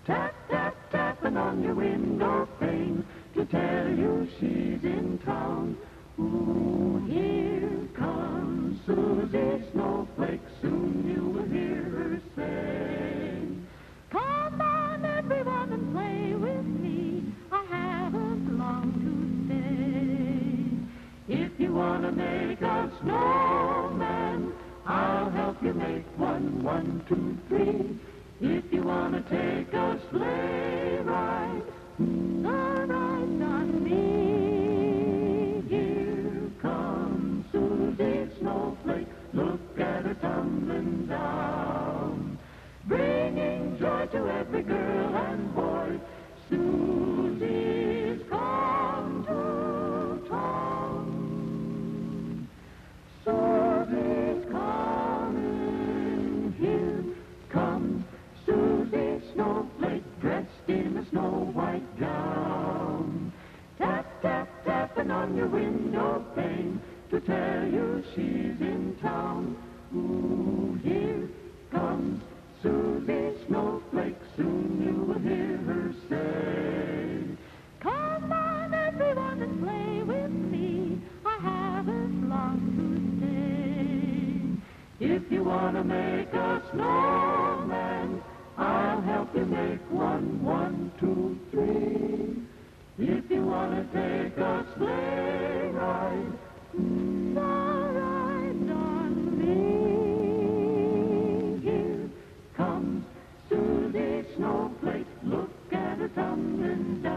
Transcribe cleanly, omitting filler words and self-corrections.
Tap, tap, tapping on your window pane to tell you she's in town. Ooh, here comes Susie Snowflake, soon you will hear her say, come on everyone and play with me, I haven't long to stay. If you want to make a snowman, I'll help you make one, 1, 2, 3. If you want to take a sleigh ride, the ride's on me. Here comes Susie Snowflake, look at her tumbling down, bringing joy to every girl and boy. Susie's come to town. Susie's coming, here comes Susie Snowflake, dressed in a snow-white gown. Tap, tap, tapping on your window pane to tell you she's in town. Ooh, here comes Susie Snowflake, soon you will hear her say, come on everyone and play with me, I haven't long to stay. If you want to make a snowman, I'll help you make one, 1, 2, 3. If you want to take a sleigh ride, the ride's on me. Here comes Susie Snowflake, look at her tumbling down.